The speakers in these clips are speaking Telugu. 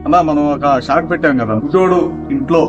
అన్నా మనం ఒక షార్ట్ పెట్టాం కదా, గుడ్డోడు ఇంట్లో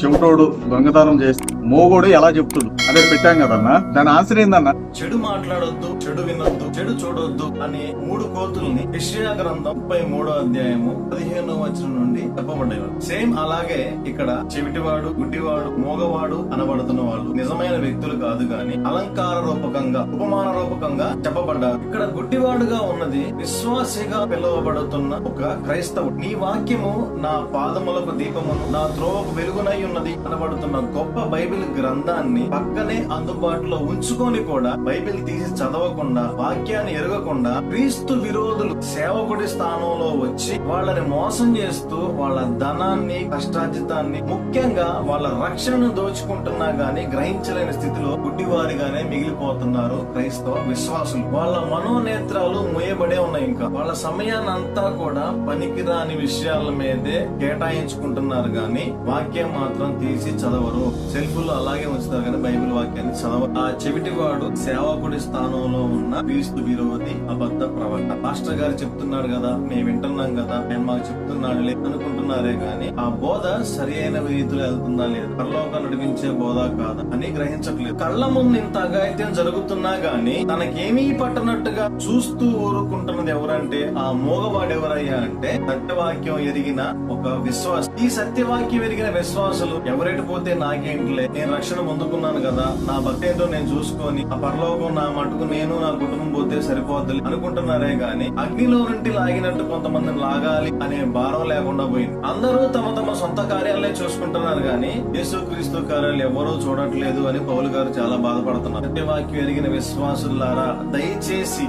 చెవిటోడు దొంగతనం చేస్తే మోగోడు ఎలా చెప్తుడు అదే పెట్టాం కదన్నా. దాని ఆన్సర్ ఏందన్నా? చెడు మాట్లాడొద్దు, చెడు వినొద్దు, చెడు చూడొద్దు అనే 3 కోతుల్ని యెషయా గ్రంథం 33వ అధ్యాయము 15వ వచనం నుండి చెప్పబడ్డాయి. సేమ్ అలాగే ఇక్కడ చెవిటివాడు, గుడ్డివాడు, మోగవాడు అనబడుతున్న వాళ్ళు నిజమైన వ్యక్తులు కాదు గాని అలంకార రూపకంగా, ఉపమాన రూపకంగా చెప్పబడ్డారు. ఇక్కడ గుడ్డివాడుగా ఉన్నది విశ్వాసిగా పిలువబడుతున్న ఒక క్రైస్తవుడు. నీ వాక్యము నా పాదములకు దీపమును, నా త్రోవకు వెలుగునై ఉన్నది అనబడుతున్న గొప్ప బైబిల్ గ్రంథాన్ని పక్కనే అందుబాటులో ఉంచుకొని కూడా బైబిల్ తీసి చదవకుండా, వాక్యాన్ని ఎరగకుండా క్రీస్తు విరోధులు సేవకుడి స్థానంలో వచ్చి వాళ్ళని మోసం చేస్తూ వాళ్ళ ధనాన్ని, కష్టార్జితాన్ని, ముఖ్యంగా వాళ్ళ రక్షణను దోచుకుంటున్నా గానీ గ్రహించలేని స్థితిలో గుడ్డివారిగానే మిగిలిపోతున్నారు క్రైస్తవ విశ్వాసులు. వాళ్ళ మనోనేత్రాలు మూయబడే ఉన్నాయి. ఇంకా వాళ్ళ సమయాన్ని అంతా కూడా పనికిరాని విషయాల మీదే కేటాయించుకుంటున్నారు గాని వాక్యం మాత్రం తీసి చదవరు. సెల్ఫ్ లో అలాగే ఉంచుతారు కానీ బైబిల్ వాక్యాన్ని చదవరు. ఆ చెవిటివాడు సేవకుడి స్థానంలో ఉన్న క్రీస్తు విరోధి, అబద్ధ ప్రవక్త. పాస్టర్ గారు చెప్తున్నాడు కదా, మేము వింటున్నాం కదా, నేను మాకు చెప్తున్నాడు లేదు అనుకుంటున్నారే గాని ఆ బోధ సరి అయిన రీతిలో వెళ్తుందా లేదా, పరలోకం నడిపించే బోధ కాదా అని గ్రహించట్లేదు. కళ్ళ ముందు ఇంత అఘాయిత్యం జరుగుతున్నా గాని తనకేమీ పట్టనట్టుగా చూస్తూ ఊరుకుంటున్నది ఎవరంటే ఆ మోగవాడు ఎవరయ్యా అంటే సత్యవాక్యం ఎరిగిన ఒక విశ్వాసం. ఈ సత్యవాక్యం ఎరిగిన విశ్వాసులు ఎవరెటు పోతే నాకేంటిలే, నేను రక్షణ పొందుకున్నాను కదా, నా భక్తి ఏంటో నేను చూసుకొని ఆ పరలోకం నా మటుకు నేను నా కుటుంబం పోతే సరిపోద్ది అనుకుంటున్నారే గాని అగ్నిలో నుండి లాగినట్టు కొంతమందిని లాగాలి అనే భారం లేకుండా పోయింది. అందరూ తమ తమ సొంత కార్యాలే చూసుకుంటున్నారు గాని యేసుక్రీస్తు కార్యాలు ఎవరూ చూడట్లేదు అని పౌలు గారు చాలా బాధపడుతున్నారు. సత్యవాక్యం ఎరిగిన విశ్వాసులారా దయచేసి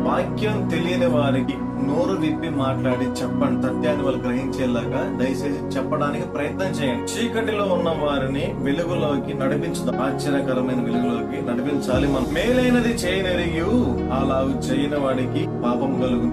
వాక్యం తెలియని వారికి నోరు విప్పి మాట్లాడి చెప్పండి. సత్యాన్ని వాళ్ళు గ్రహించేలాగా దయచేసి చెప్పడానికి ప్రయత్నం చేయండి. చీకటిలో ఉన్న వారిని వెలుగులోకి నడిపించుదాం. ఆశ్చర్యకరమైన వెలుగులోకి నడిపించాలి. మనం మేలైనది చేయనెరిగి అలా చేయని వాడికి పాపం కలుగు.